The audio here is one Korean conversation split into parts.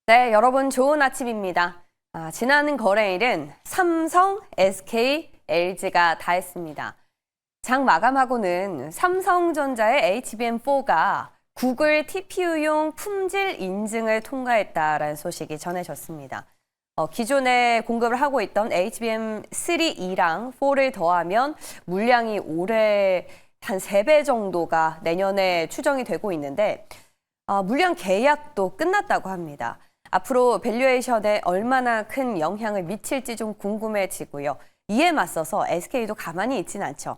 네, 여러분 좋은 아침입니다. 지난 거래일은 삼성, SK, LG가 다 했습니다. 장 마감하고는 삼성전자의 HBM4가 구글 TPU용 품질 인증을 통과했다라는 소식이 전해졌습니다. 기존에 공급을 하고 있던 HBM3E랑 4를 더하면 물량이 올해 한 3배 정도가 내년에 추정이 되고 있는데 물량 계약도 끝났다고 합니다. 앞으로 밸류에이션에 얼마나 큰 영향을 미칠지 좀 궁금해지고요. 이에 맞서서 SK도 가만히 있진 않죠.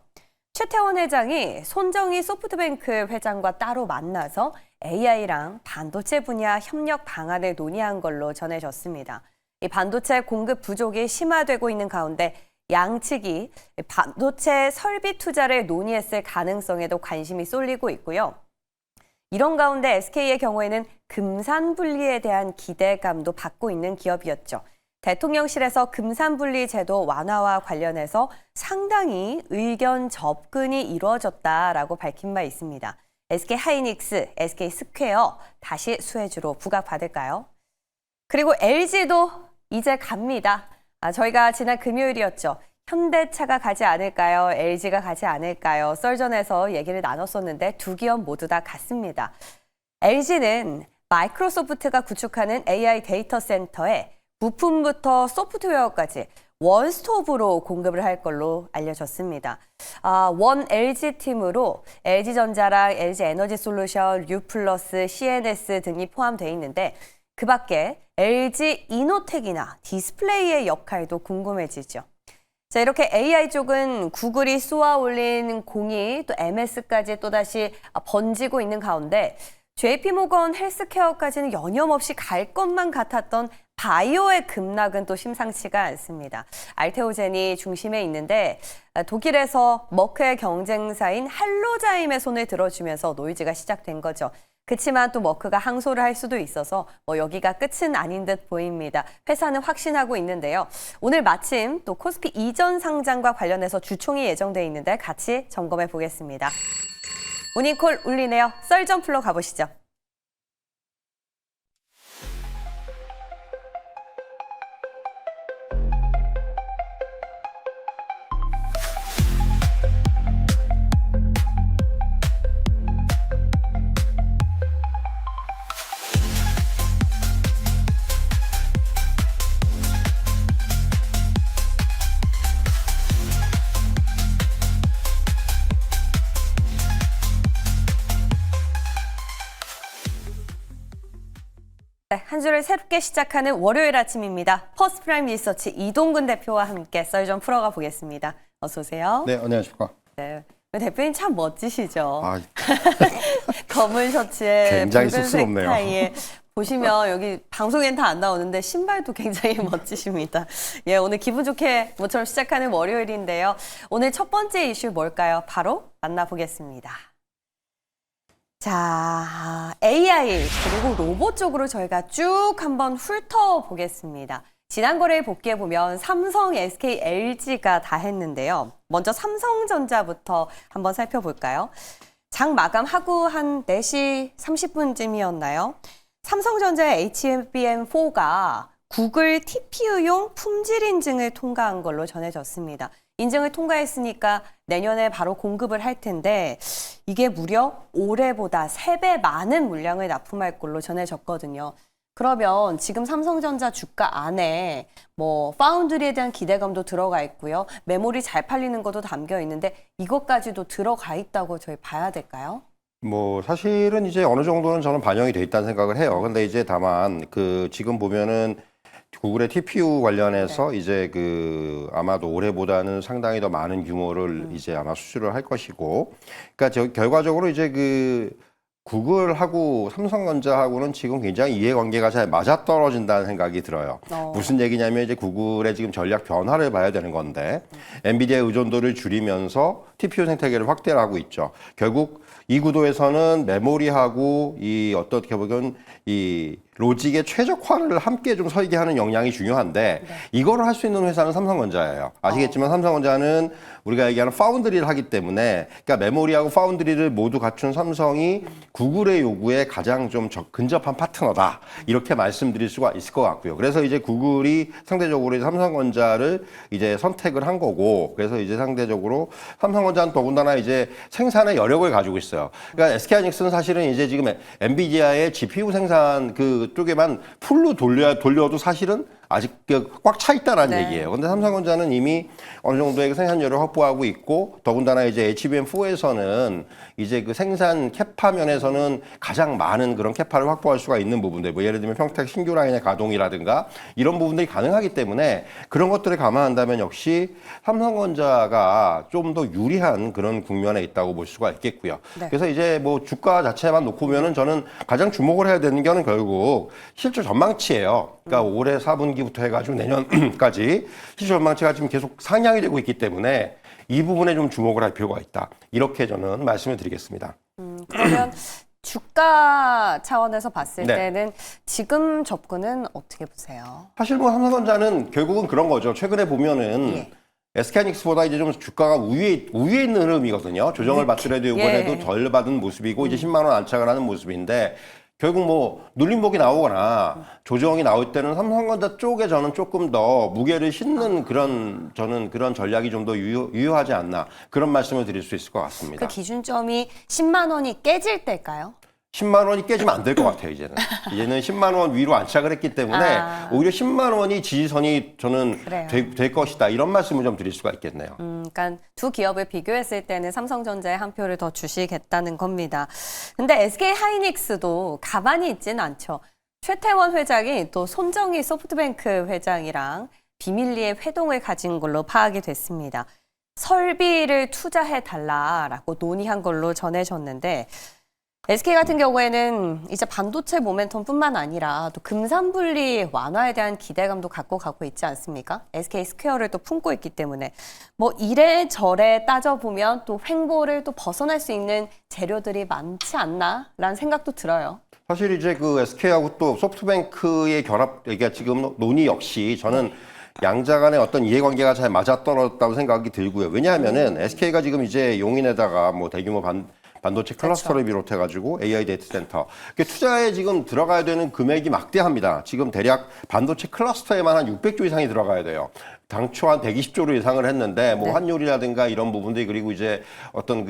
최태원 회장이 손정희 소프트뱅크 회장과 따로 만나서 AI랑 반도체 분야 협력 방안을 논의한 걸로 전해졌습니다. 이 반도체 공급 부족이 심화되고 있는 가운데 양측이 반도체 설비 투자를 논의했을 가능성에도 관심이 쏠리고 있고요. 이런 가운데 SK의 경우에는 금산분리에 대한 기대감도 받고 있는 기업이었죠. 대통령실에서 금산분리 제도 완화와 관련해서 상당히 의견 접근이 이루어졌다라고 밝힌 바 있습니다. SK하이닉스, SK스퀘어 다시 수혜주로 부각받을까요? 그리고 LG도 이제 갑니다. 저희가 지난 금요일이었죠. 현대차가 가지 않을까요? LG가 가지 않을까요? 썰전에서 얘기를 나눴었는데 두 기업 모두 다 갔습니다. LG는 마이크로소프트가 구축하는 AI 데이터 센터에 부품부터 소프트웨어까지 원스톱으로 공급을 할 걸로 알려졌습니다. 원 LG 팀으로 LG전자랑 LG에너지솔루션, 유플러스, CNS 등이 포함되어 있는데 그 밖에 LG 이노텍이나 디스플레이의 역할도 궁금해지죠. 자, 이렇게 AI 쪽은 구글이 쏘아 올린 공이 또 MS까지 또다시 번지고 있는 가운데 JP모건 헬스케어까지는 여념없이 갈 것만 같았던 바이오의 급락은 또 심상치가 않습니다. 알테오젠이 중심에 있는데 독일에서 머크의 경쟁사인 할로자임의 손을 들어주면서 노이즈가 시작된 거죠. 그렇지만 또 머크가 항소를 할 수도 있어서 여기가 끝은 아닌 듯 보입니다. 회사는 확신하고 있는데요. 오늘 마침 또 코스피 이전 상장과 관련해서 주총이 예정돼 있는데 같이 점검해 보겠습니다. 모닝콜 울리네요. 썰전 풀러 가보시죠. 네, 한 주를 새롭게 시작하는 월요일 아침입니다. 퍼스트프라임 리서치 이동근 대표와 함께 썰 좀 풀어가 보겠습니다. 어서 오세요. 네, 안녕하십니까. 네, 대표님 참 멋지시죠? 검은 셔츠에 굉장히 붉은색 쑥스럽네요. 타이에 보시면 여기 방송엔 다 안 나오는데 신발도 굉장히 멋지십니다. 예, 오늘 기분 좋게 모처럼 시작하는 월요일인데요. 오늘 첫 번째 이슈 뭘까요? 바로 만나보겠습니다. 자, AI 그리고 로봇 쪽으로 저희가 쭉 한번 훑어보겠습니다. 지난 거래일 복귀해보면 삼성, SK, LG가 다 했는데요. 먼저 삼성전자부터 한번 살펴볼까요? 장 마감하고 한 4시 30분쯤이었나요? 삼성전자의 HBM4가 구글 TPU용 품질 인증을 통과한 걸로 전해졌습니다. 인증을 통과했으니까 내년에 바로 공급을 할 텐데 이게 무려 올해보다 3배 많은 물량을 납품할 걸로 전해졌거든요. 그러면 지금 삼성전자 주가 안에 파운드리에 대한 기대감도 들어가 있고요. 메모리 잘 팔리는 것도 담겨 있는데 이것까지도 들어가 있다고 저희 봐야 될까요? 사실은 이제 어느 정도는 저는 반영이 돼 있다는 생각을 해요. 근데 이제 다만 지금 보면은 구글의 TPU 관련해서 이제 아마도 올해보다는 상당히 더 많은 규모를 이제 아마 수주를 할 것이고, 그러니까 결과적으로 이제 구글하고 삼성전자하고는 지금 굉장히 이해관계가 잘 맞아떨어진다는 생각이 들어요. 무슨 얘기냐면 이제 구글의 지금 전략 변화를 봐야 되는 건데 엔비디아 의존도를 줄이면서 TPU 생태계를 확대를 하고 있죠. 결국 이 구도에서는 메모리하고 어떻게 보면 이 로직의 최적화를 함께 좀 설계하는 역량이 중요한데 이거를 할 수 있는 회사는 삼성전자예요. 아시겠지만 삼성전자는 우리가 얘기하는 파운드리를 하기 때문에 그러니까 메모리하고 파운드리를 모두 갖춘 삼성이 구글의 요구에 가장 좀 근접한 파트너다. 이렇게 말씀드릴 수가 있을 것 같고요. 그래서 이제 구글이 상대적으로 이제 삼성전자를 이제 선택을 한 거고 그래서 이제 상대적으로 삼성전자는 더군다나 이제 생산의 여력을 가지고 있어요. 그러니까 SK하이닉스는 사실은 이제 지금 엔비디아의 GPU 생산 그 쪽에만 풀로 돌려도 사실은 아직 꽉 차 있다라는 네. 얘기예요. 근데 삼성전자는 이미 어느 정도의 생산율을 확보하고 있고 더군다나 이제 HBM4에서는 이제 그 생산 캐파 면에서는 가장 많은 그런 캐파를 확보할 수가 있는 부분들, 뭐 예를 들면 평택 신규 라인의 가동이라든가 이런 부분들이 가능하기 때문에 그런 것들을 감안한다면 역시 삼성전자가 좀 더 유리한 그런 국면에 있다고 볼 수가 있겠고요. 네. 그래서 이제 뭐 주가 자체만 놓고 보면은 저는 가장 주목을 해야 되는 거는 결국 실적 전망치예요. 그러니까 올해 4분기부터 해가지고 내년까지 실적 전망치가 지금 계속 상향이 되고 있기 때문에 이 부분에 좀 주목을 할 필요가 있다. 이렇게 저는 말씀을 드리겠습니다. 그러면 주가 차원에서 봤을 네. 때는 지금 접근은 어떻게 보세요? 사실 뭐 삼성전자는 결국은 그런 거죠. 최근에 보면은 예. SK하이닉스보다 이제 좀 주가가 우위에 있는 흐름이거든요. 조정을 받더라도 이번에도 예. 덜 받은 모습이고 이제 10만 원 안착을 하는 모습인데 결국 뭐 눌림목이 나오거나 조정이 나올 때는 삼성전자 쪽에 저는 조금 더 무게를 싣는 그런 저는 그런 전략이 좀 더 유효하지 않나 그런 말씀을 드릴 수 있을 것 같습니다. 그 기준점이 10만 원이 깨질 때일까요? 10만 원이 깨지면 안 될 것 같아요, 이제는. 이제는 10만 원 위로 안착을 했기 때문에 오히려 10만 원이 지지선이 저는 그래요. 될 것이다. 이런 말씀을 좀 드릴 수가 있겠네요. 그러니까 두 기업을 비교했을 때는 삼성전자에 한 표를 더 주시겠다는 겁니다. 근데 SK하이닉스도 가만히 있지는 않죠. 최태원 회장이 또 손정희 소프트뱅크 회장이랑 비밀리에 회동을 가진 걸로 파악이 됐습니다. 설비를 투자해달라라고 논의한 걸로 전해졌는데 SK 같은 경우에는 이제 반도체 모멘텀뿐만 아니라 또 금산분리 완화에 대한 기대감도 갖고 가고 있지 않습니까? SK 스퀘어를 또 품고 있기 때문에 뭐 이래저래 따져보면 또 횡보를 또 벗어날 수 있는 재료들이 많지 않나라는 생각도 들어요. 사실 이제 그 SK하고 또 소프트뱅크의 결합, 그러니까 지금 논의 역시 저는 양자 간의 어떤 이해관계가 잘 맞아떨어졌다고 생각이 들고요. 왜냐하면은 SK가 지금 이제 용인에다가 뭐 대규모 반도체 클러스터를 비롯해가지고 AI 데이터 센터. 투자에 지금 들어가야 되는 금액이 막대합니다. 지금 대략 반도체 클러스터에만 한 600조 이상이 들어가야 돼요. 당초 한 120조로 예상을 했는데 뭐 네. 환율이라든가 이런 부분들이 그리고 이제 어떤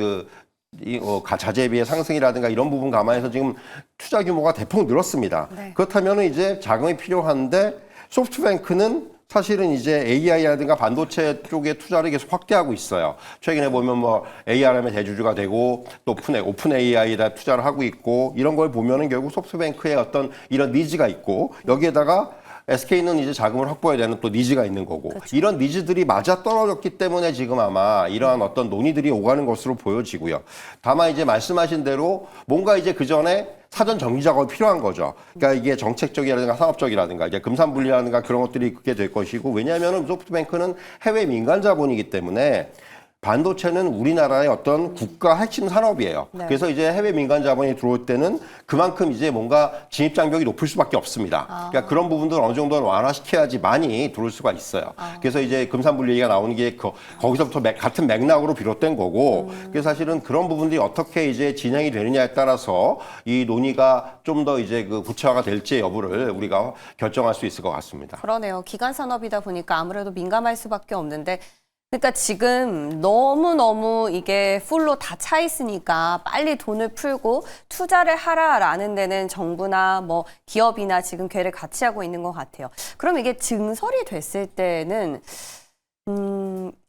자재비의 상승이라든가 이런 부분 감안해서 지금 투자 규모가 대폭 늘었습니다. 네. 그렇다면 이제 자금이 필요한데 소프트뱅크는 사실은 이제 AI라든가 반도체 쪽에 투자를 계속 확대하고 있어요. 최근에 보면 뭐 ARM의 대주주가 되고 또 오픈 AI에다 투자를 하고 있고 이런 걸 보면은 결국 소프트뱅크의 어떤 이런 니즈가 있고 여기에다가 SK는 이제 자금을 확보해야 되는 또 니즈가 있는 거고 그렇죠. 이런 니즈들이 맞아 떨어졌기 때문에 지금 아마 이러한 어떤 논의들이 오가는 것으로 보여지고요. 다만 이제 말씀하신 대로 뭔가 이제 그 전에 사전 정리 작업이 필요한 거죠. 그러니까 이게 정책적이라든가 산업적이라든가 이제 금산분리라든가 그런 것들이 그렇게 될 것이고 왜냐하면 소프트뱅크는 해외 민간 자본이기 때문에 반도체는 우리나라의 어떤 국가 핵심 산업이에요. 네. 그래서 이제 해외 민간 자본이 들어올 때는 그만큼 이제 뭔가 진입 장벽이 높을 수밖에 없습니다. 그러니까 그런 부분들을 어느 정도는 완화시켜야지 많이 들어올 수가 있어요. 그래서 이제 금산분리 얘기가 나오는 게 거기서부터 같은 맥락으로 비롯된 거고, 그래서 사실은 그런 부분들이 어떻게 이제 진행이 되느냐에 따라서 이 논의가 좀 더 이제 그 구체화가 될지 여부를 우리가 결정할 수 있을 것 같습니다. 그러네요. 기간 산업이다 보니까 아무래도 민감할 수밖에 없는데 그러니까 지금 너무너무 이게 풀로 다 차 있으니까 빨리 돈을 풀고 투자를 하라라는 데는 정부나 뭐 기업이나 지금 괴를 같이 하고 있는 것 같아요. 그럼 이게 증설이 됐을 때는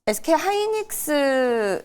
SK 하이닉스는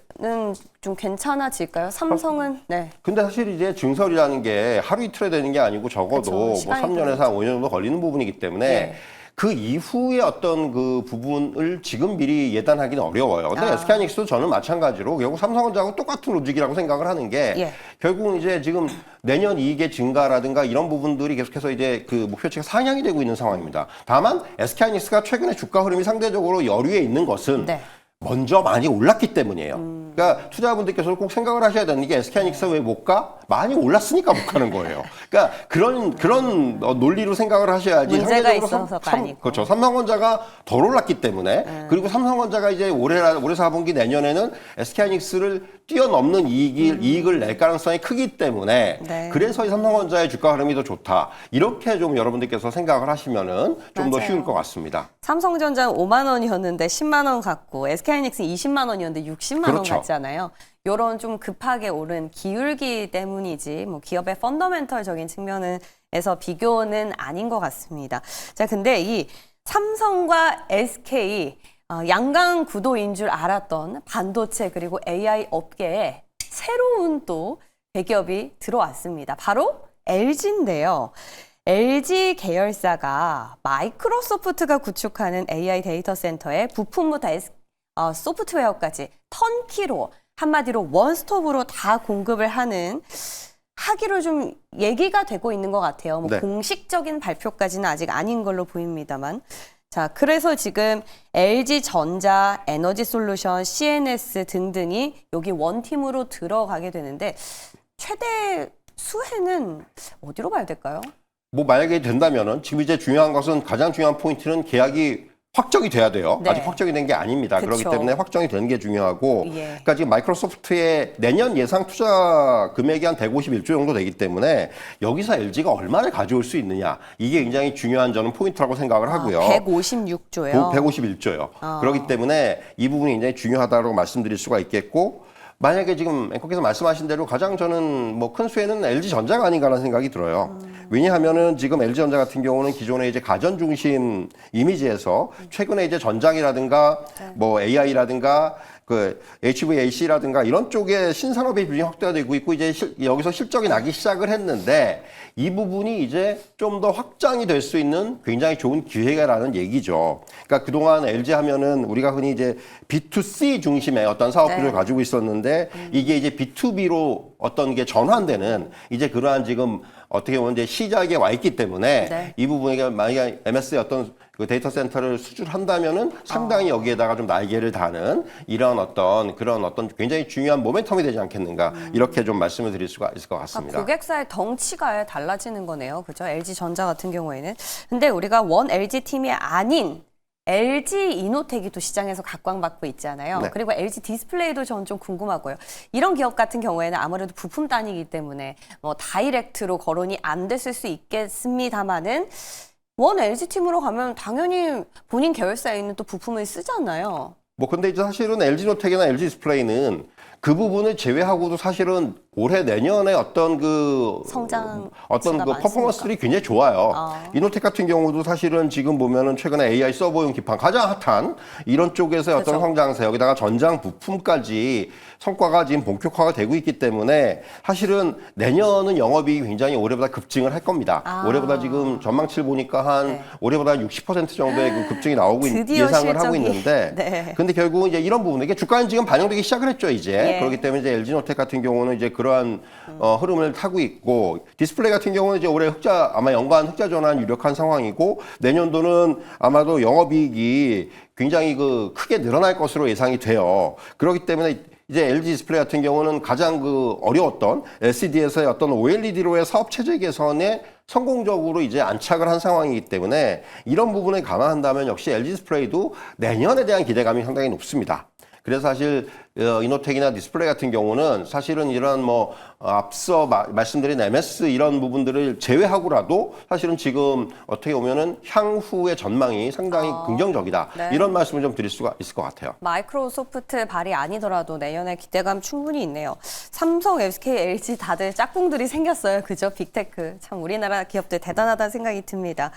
좀 괜찮아질까요? 삼성은 네. 근데 사실 이제 증설이라는 게 하루 이틀에 되는 게 아니고 적어도 그쵸, 뭐 시간이 3년에서 한 5년 정도 걸리는 부분이기 때문에 네. 그 이후에 어떤 그 부분을 지금 미리 예단하기는 어려워요. 근데 아. SK하이닉스도 저는 마찬가지로 결국 삼성전자하고 똑같은 로직이라고 생각을 하는 게 예. 결국은 이제 지금 내년 이익의 증가라든가 이런 부분들이 계속해서 이제 그 목표치가 상향이 되고 있는 상황입니다. 다만 SK하이닉스가 최근에 주가 흐름이 상대적으로 여유에 있는 것은 네. 먼저 많이 올랐기 때문이에요. 그러니까 투자자분들께서는 꼭 생각을 하셔야 되는 게 SK하이닉스가 왜 못 가? 많이 올랐으니까 못 가는 거예요. 그러니까 그런 논리로 생각을 하셔야지. 문제가 상대적으로 있어서가 아니고. 그렇죠. 삼성전자가 덜 올랐기 때문에 그리고 삼성전자가 이제 올해 4분기 내년에는 SK하이닉스를 뛰어넘는 이익을 낼 가능성이 크기 때문에 네. 그래서 이 삼성전자의 주가 흐름이 더 좋다. 이렇게 좀 여러분들께서 생각을 하시면은 좀 더 맞아요. 쉬울 것 같습니다. 삼성전자는 5만 원이었는데 10만 원 같고 SK하이닉스는 20만 원이었는데 60만 그렇죠. 원 같잖아요. 요런 좀 급하게 오른 기울기 때문이지 뭐 기업의 펀더멘털적인 측면에서 비교는 아닌 것 같습니다. 자, 근데 이 삼성과 SK 양강 구도인 줄 알았던 반도체 그리고 AI 업계에 새로운 또 대기업이 들어왔습니다. 바로 LG인데요. LG 계열사가 마이크로소프트가 구축하는 AI 데이터 센터에 부품부터 소프트웨어까지 턴키로 한마디로 원스톱으로 다 공급을 하기로 좀 얘기가 되고 있는 것 같아요. 뭐 네. 공식적인 발표까지는 아직 아닌 걸로 보입니다만. 자, 그래서 지금 LG전자, 에너지솔루션, CNS 등등이 여기 원팀으로 들어가게 되는데 최대 수혜는 어디로 봐야 될까요? 뭐 만약에 된다면은 지금 이제 중요한 것은 가장 중요한 포인트는 계약이 확정이 돼야 돼요. 네. 아직 확정이 된 게 아닙니다. 그쵸. 그렇기 때문에 확정이 되는 게 중요하고 예. 그러니까 지금 마이크로소프트의 내년 예상 투자 금액이 한 151조 정도 되기 때문에 여기서 LG가 얼마를 가져올 수 있느냐 이게 굉장히 중요한 저는 포인트라고 생각을 하고요. 156조요. 151조요. 그렇기 때문에 이 부분이 굉장히 중요하다고 말씀드릴 수가 있겠고 만약에 지금 앵커께서 말씀하신 대로 가장 저는 뭐 큰 수혜는 LG전자가 아닌가라는 생각이 들어요. 왜냐하면은 지금 LG전자 같은 경우는 기존에 이제 가전 중심 이미지에서 최근에 이제 전장이라든가 뭐 AI라든가 그 HVAC라든가 이런 쪽에 신산업의 비중이 확대가 되고 있고 이제 여기서 실적이 나기 시작을 했는데 이 부분이 이제 좀 더 확장이 될 수 있는 굉장히 좋은 기회라는 얘기죠. 그러니까 그동안 LG 하면은 우리가 흔히 이제 B2C 중심의 어떤 사업 구조를 네. 가지고 있었는데 이게 이제 B2B로 어떤 게 전환되는 이제 그러한 지금 어떻게 보면 이제 시작에 와 있기 때문에 네. 이 부분에 만약에 MS의 어떤 그 데이터 센터를 수출한다면은 상당히 여기에다가 좀 날개를 다는 이런 그런 어떤 굉장히 중요한 모멘텀이 되지 않겠는가 이렇게 좀 말씀을 드릴 수가 있을 것 같습니다. 고객사의 덩치가 아예 달라지는 거네요. 그죠? LG전자 같은 경우에는. 근데 우리가 원 LG 팀이 아닌 LG 이노텍이 또 시장에서 각광받고 있잖아요. 네. 그리고 LG 디스플레이도 저는 좀 궁금하고요. 이런 기업 같은 경우에는 아무래도 부품 단위이기 때문에 뭐 다이렉트로 거론이 안 됐을 수 있겠습니다만은 원 LG 팀으로 가면 당연히 본인 계열사에 있는 또 부품을 쓰잖아요. 뭐 근데 이제 사실은 LG노텍이나 LG 디스플레이는 그 부분을 제외하고도 사실은 올해 내년에 어떤 성장 어떤 그 많습니까? 퍼포먼스들이 굉장히 좋아요. 아. 이노텍 같은 경우도 사실은 지금 보면은 최근에 AI 서버용 기판 가장 핫한 이런 쪽에서의 어떤 그렇죠. 성장세 여기다가 전장 부품까지 성과가 지금 본격화가 되고 있기 때문에 사실은 내년은 영업이익이 굉장히 올해보다 급증을 할 겁니다. 아. 올해보다 지금 전망치를 보니까 한 네. 올해보다 한 60% 정도의 그 급증이 나오고 드디어 예상을 하고 실적이. 있는데 네. 근데 결국은 이제 이런 부분 이게 주가는 지금 반영되기 시작을 했죠 이제. 예. 그렇기 때문에 이제 LG노텍 같은 경우는 이제 그러한 흐름을 타고 있고 디스플레이 같은 경우는 이제 올해 아마 연간 흑자 전환 유력한 상황이고 내년도는 아마도 영업이익이 굉장히 크게 늘어날 것으로 예상이 돼요. 그렇기 때문에 이제 LG 디스플레이 같은 경우는 가장 어려웠던 LCD에서의 어떤 OLED로의 사업 체제 개선에 성공적으로 이제 안착을 한 상황이기 때문에 이런 부분을 감안한다면 역시 LG 디스플레이도 내년에 대한 기대감이 상당히 높습니다. 그래서 사실 이노텍이나 디스플레이 같은 경우는 사실은 이런 뭐 앞서 말씀드린 MS 이런 부분들을 제외하고라도 사실은 지금 어떻게 보면은 향후의 전망이 상당히 긍정적이다. 네. 이런 말씀을 좀 드릴 수가 있을 것 같아요. 마이크로소프트 발이 아니더라도 내년에 기대감 충분히 있네요. 삼성, SK, LG 다들 짝꿍들이 생겼어요. 그죠? 빅테크. 참 우리나라 기업들 대단하다는 생각이 듭니다.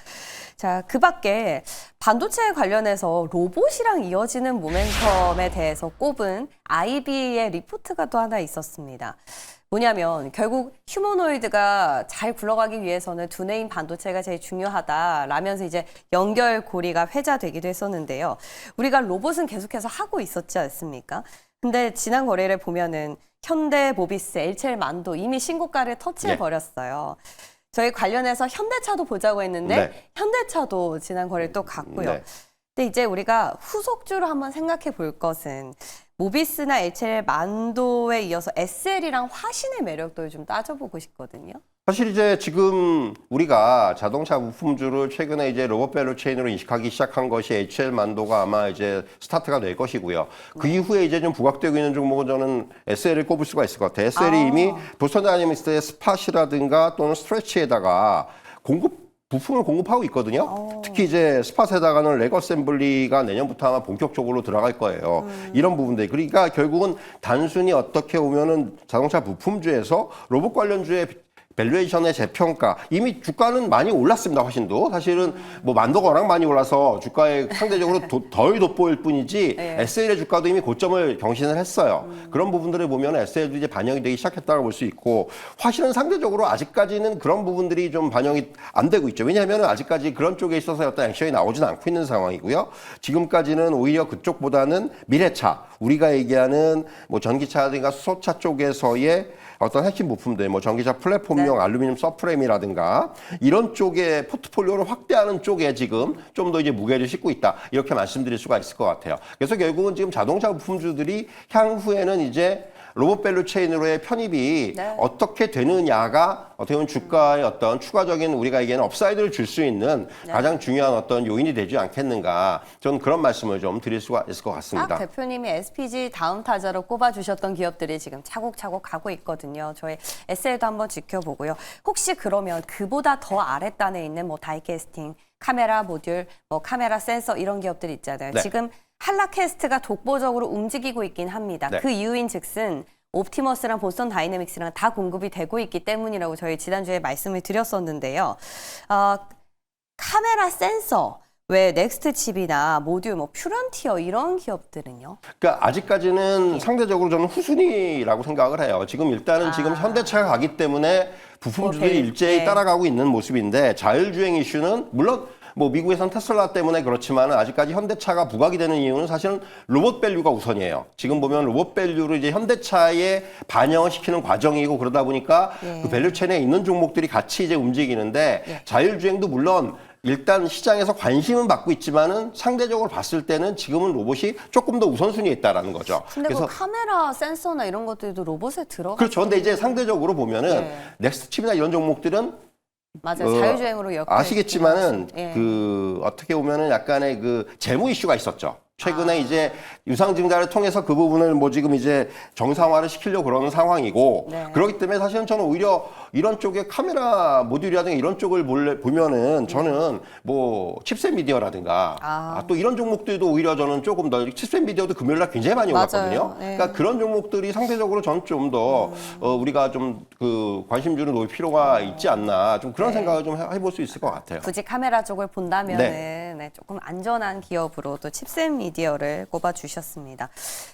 자, 그 밖에 반도체 관련해서 로봇이랑 이어지는 모멘텀에 대해서 꼽은 IB의 리포트가 또 하나 있었습니다. 뭐냐면 결국 휴머노이드가 잘 굴러가기 위해서는 두뇌인 반도체가 제일 중요하다라면서 이제 연결고리가 회자되기도 했었는데요. 우리가 로봇은 계속해서 하고 있었지 않습니까? 근데 지난 거래를 보면은 현대, 모비스, LCL만도 이미 신고가를 터치해버렸어요. 저희 관련해서 현대차도 보자고 했는데 네. 현대차도 지난 거래를 또 갔고요. 네. 근데 이제 우리가 후속주로 한번 생각해 볼 것은 모비스나 HL, 만도에 이어서 SL이랑 화신의 매력도 좀 따져보고 싶거든요. 사실 이제 지금 우리가 자동차 부품주를 최근에 이제 로봇 밸류 체인으로 인식하기 시작한 것이 HL 만도가 아마 이제 스타트가 될 것이고요. 그 이후에 이제 좀 부각되고 있는 종목은 저는 SL을 꼽을 수가 있을 것 같아요. SL이 이미 보스턴 다이내믹스의 스팟이라든가 또는 스트레치에다가 부품을 공급하고 있거든요. 특히 이제 스팟에다가는 렉 어셈블리가 내년부터 아마 본격적으로 들어갈 거예요. 이런 부분들. 그러니까 결국은 단순히 어떻게 보면은 자동차 부품주에서 로봇 관련주의 밸류에이션의 재평가, 이미 주가는 많이 올랐습니다. 훨씬도 사실은 뭐 만도가 워낙 많이 올라서 주가에 상대적으로 덜 돋보일 뿐이지 SL의 주가도 이미 고점을 경신을 했어요. 그런 부분들을 보면 SL도 이제 반영이 되기 시작했다고 볼 수 있고, 화실은 상대적으로 아직까지는 그런 부분들이 좀 반영이 안 되고 있죠. 왜냐하면 아직까지 그런 쪽에 있어서 어떤 액션이 나오지는 않고 있는 상황이고요. 지금까지는 오히려 그쪽보다는 미래차, 우리가 얘기하는 뭐 전기차라든가 수소차 쪽에서의 어떤 핵심 부품들, 뭐 전기차 플랫폼용 알루미늄 서프레임이라든가 이런 쪽의 포트폴리오를 확대하는 쪽에 지금 좀 더 이제 무게를 싣고 있다. 이렇게 말씀드릴 수가 있을 것 같아요. 그래서 결국은 지금 자동차 부품주들이 향후에는 이제 로봇 밸류 체인으로의 편입이 어떻게 되느냐가 어떻게 보면 주가의 어떤 추가적인 우리가 얘기하는 업사이드를 줄 수 있는 가장 중요한 어떤 요인이 되지 않겠는가. 저는 그런 말씀을 좀 드릴 수가 있을 것 같습니다. 딱 대표님이 SPG 다음 타자로 꼽아주셨던 기업들이 지금 차곡차곡 가고 있거든요. 저희 SL도 한번 지켜보고요. 혹시 그러면 그보다 더 아랫단에 있는 뭐 다이캐스팅, 카메라 모듈, 뭐 카메라 센서 이런 기업들 있잖아요. 지금 한라캐스트가 독보적으로 움직이고 있긴 합니다. 그 이유인 즉슨 옵티머스랑 보스턴 다이내믹스랑 다 공급이 되고 있기 때문이라고 저희 지난주에 말씀을 드렸었는데요. 카메라 센서, 왜 넥스트 칩이나 모듈, 뭐 퓨런티어 이런 기업들은요? 그러니까 아직까지는 상대적으로 저는 후순위라고 생각을 해요. 지금 일단은 지금 현대차가 가기 때문에 부품주들이 일제히 따라가고 있는 모습인데, 자율주행 이슈는 물론 뭐 미국에선 테슬라 때문에 그렇지만 아직까지 현대차가 부각이 되는 이유는 사실은 로봇 밸류가 우선이에요. 지금 보면 로봇 밸류를 이제 현대차에 반영을 시키는 과정이고, 그러다 보니까 그 밸류 체인에 있는 종목들이 같이 이제 움직이는데, 자율주행도 물론 일단 시장에서 관심은 받고 있지만은 상대적으로 봤을 때는 지금은 로봇이 조금 더 우선순위에 있다라는 거죠. 근데 그래서 카메라 센서나 이런 것들도 로봇에 들어가. 그렇죠. 근데 이제 상대적으로 보면은 넥스트 칩이나 이런 종목들은 맞아요. 자율주행으로 아시겠지만은 그 어떻게 보면은 약간의 그 재무 이슈가 있었죠. 최근에 이제 유상증자를 통해서 그 부분을 뭐 지금 이제 정상화를 시키려고 그러는 상황이고, 그렇기 때문에 사실은 저는 오히려 이런 쪽에 카메라 모듈이라든가 이런 쪽을 보면은 저는 뭐 칩셋 미디어라든가 또 이런 종목들도 오히려 저는 조금 더, 칩셋 미디어도 금요일날 굉장히 많이 올랐거든요. 그러니까 그런 종목들이 상대적으로 저는 좀 더 우리가 좀 그 관심 주는 놓을 필요가 있지 않나, 좀 그런 생각을 좀 해볼 수 있을 것 같아요. 굳이 카메라 쪽을 본다면은 조금 안전한 기업으로 또 칩셋 미디어를 꼽아주셨습니다.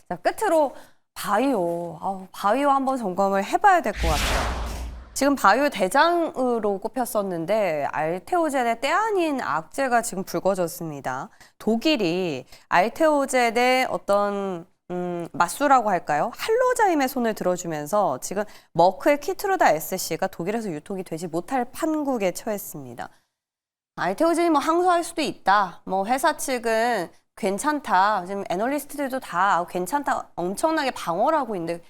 자, 끝으로 바이오. 바이오 한번 점검을 해봐야 될 것 같아요. 지금 바이오 대장으로 꼽혔었는데 알테오젠의 때 아닌 악재가 지금 불거졌습니다. 독일이 알테오젠의 어떤 맞수라고 할까요? 할로자임의 손을 들어주면서 지금 머크의 키트루다 SC가 독일에서 유통이 되지 못할 판국에 처했습니다. 알테오젠이 뭐 항소할 수도 있다. 뭐 회사 측은 괜찮다. 지금 애널리스트들도 다 괜찮다. 엄청나게 방어를 하고 있는데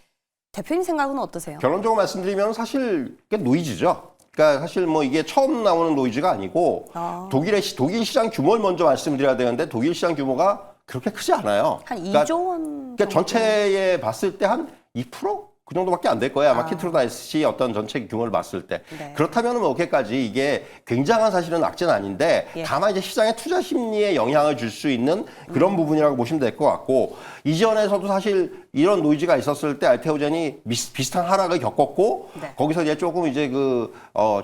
대표님 생각은 어떠세요? 결론적으로 말씀드리면 사실 이게 노이즈죠. 그러니까 사실 뭐 이게 처음 나오는 노이즈가 아니고 독일 시장 규모를 먼저 말씀드려야 되는데, 독일 시장 규모가 그렇게 크지 않아요. 한 2조 원. 그러니까 전체에 봤을 때 한 2%? 그 정도밖에 안 될 거예요. 아마 키트루다 SC 어떤 전체 규모를 봤을 때. 그렇다면 뭐 어깨까지 이게 굉장한 사실은 악재는 아닌데, 다만 이제 시장의 투자 심리에 영향을 줄 수 있는 그런 부분이라고 보시면 될 것 같고, 이전에서도 사실 이런 노이즈가 있었을 때 알테오젠이 비슷한 하락을 겪었고, 거기서 이제 조금 이제 그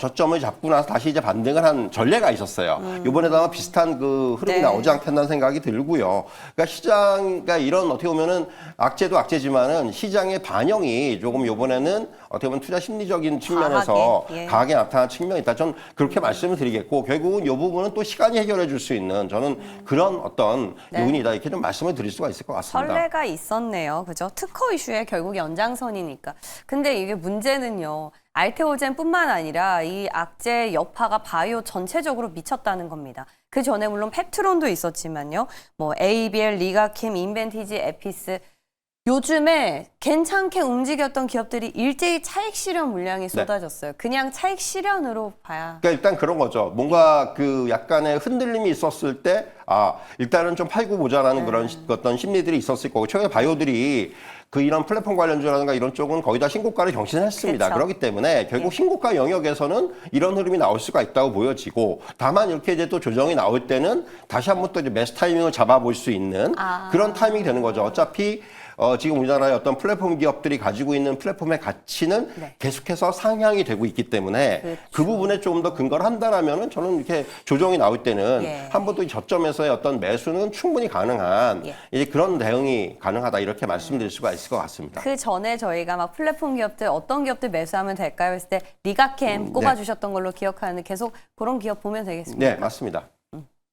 저점을 잡고 나서 다시 이제 반등을 한 전례가 있었어요. 이번에도 아마 비슷한 그 흐름이 나오지 않겠다는 생각이 들고요. 그러니까 그러니까 이런 어떻게 보면은 악재도 악재지만은 시장의 반영이 조금 이번에는 어떻게 보면 투자 심리적인 측면에서 강하게 나타난 측면이 있다. 전 그렇게 말씀을 드리겠고, 결국은 이 부분은 또 시간이 해결해 줄 수 있는 저는 그런 어떤 요인이다. 이렇게 좀 말씀을 드릴 수가 있을 것 같습니다. 설레가 있었네요. 그죠? 특허 이슈의 결국 연장선이니까. 근데 이게 문제는요. 알테오젠뿐만 아니라 이 악재 여파가 바이오 전체적으로 미쳤다는 겁니다. 그 전에 물론 펩트론도 있었지만요. 뭐 ABL, 리가캠, 인벤티지, 에피스 요즘에 괜찮게 움직였던 기업들이 일제히 차익 실현 물량이 쏟아졌어요. 그냥 차익 실현으로 봐야. 그러니까 일단 그런 거죠. 뭔가 그 약간의 흔들림이 있었을 때, 일단은 좀 팔고 보자라는 그런 어떤 심리들이 있었을 거고, 최근에 바이오들이 그 이런 플랫폼 관련주라든가 이런 쪽은 거의 다 신고가를 경신했습니다. 그쵸. 그렇기 때문에 결국 신고가 영역에서는 이런 흐름이 나올 수가 있다고 보여지고, 다만 이렇게 이제 또 조정이 나올 때는 다시 한번 또 이제 매수 타이밍을 잡아볼 수 있는 그런 타이밍이 되는 거죠. 어차피 지금 우리나라의 어떤 플랫폼 기업들이 가지고 있는 플랫폼의 가치는 계속해서 상향이 되고 있기 때문에 그 부분에 조금 더 근거를 한다라면은 저는 이렇게 조정이 나올 때는 한 번 또 저점에서의 어떤 매수는 충분히 가능한 이제 그런 대응이 가능하다 이렇게 말씀드릴 수가 있을 것 같습니다. 그 전에 저희가 막 플랫폼 기업들 어떤 기업들 매수하면 될까요? 했을 때 리가캠 꼽아주셨던 걸로 기억하는데 계속 그런 기업 보면 되겠습니다. 네, 맞습니다.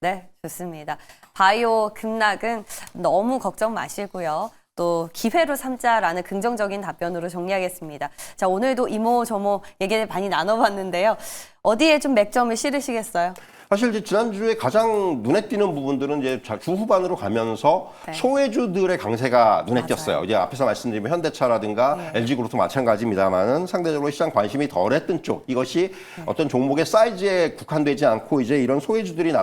네, 좋습니다. 바이오 급락은 너무 걱정 마시고요. 또 기회로 삼자라는 긍정적인 답변으로 정리하겠습니다. 자, 오늘도 이모저모 얘기를 많이 나눠봤는데요. 어디에 좀 맥점을 실으시겠어요? 사실 이제 지난주에 가장 눈에 띄는 부분들은 이제 주 후반으로 가면서 소외주들의 강세가 눈에 띄었어요. 이제 앞에서 말씀드린 현대차라든가 LG그룹도 마찬가지입니다만은 상대적으로 시장 관심이 덜했던 쪽 이것이 어떤 종목의 사이즈에 국한되지 않고 이제 이런 소외주들이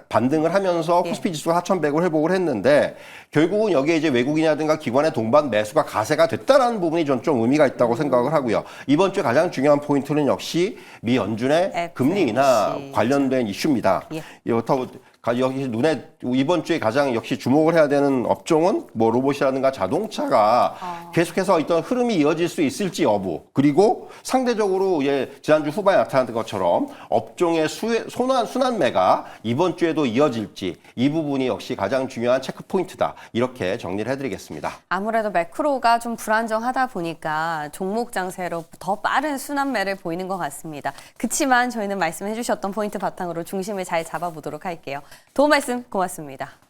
반등을 하면서 코스피 지수가 4,100을 회복을 했는데 결국은 여기에 이제 외국인이라든가 기관의 동반 매수가 가세가 됐다라는 부분이 전 좀 의미가 있다고 생각을 하고요. 이번 주에 가장 중요한 포인트는 역시 미 연준의 금리 인하 관련된 이슈입니다. 그렇다고 여기 눈에 이번 주에 가장 역시 주목을 해야 되는 업종은 뭐 로봇이라든가 자동차가 계속해서 어떤 흐름이 이어질 수 있을지 여부 그리고 상대적으로 지난주 후반에 나타났던 것처럼 업종의 순환매가 이번 주에도 이어질지 이 부분이 역시 가장 중요한 체크 포인트다 이렇게 정리를 해드리겠습니다. 아무래도 매크로가 좀 불안정하다 보니까 종목 장세로 더 빠른 순환매를 보이는 것 같습니다. 그치만 저희는 말씀해 주셨던 포인트 바탕으로 중심을 잘 잡아보도록 할게요. 도움 말씀 고맙습니다.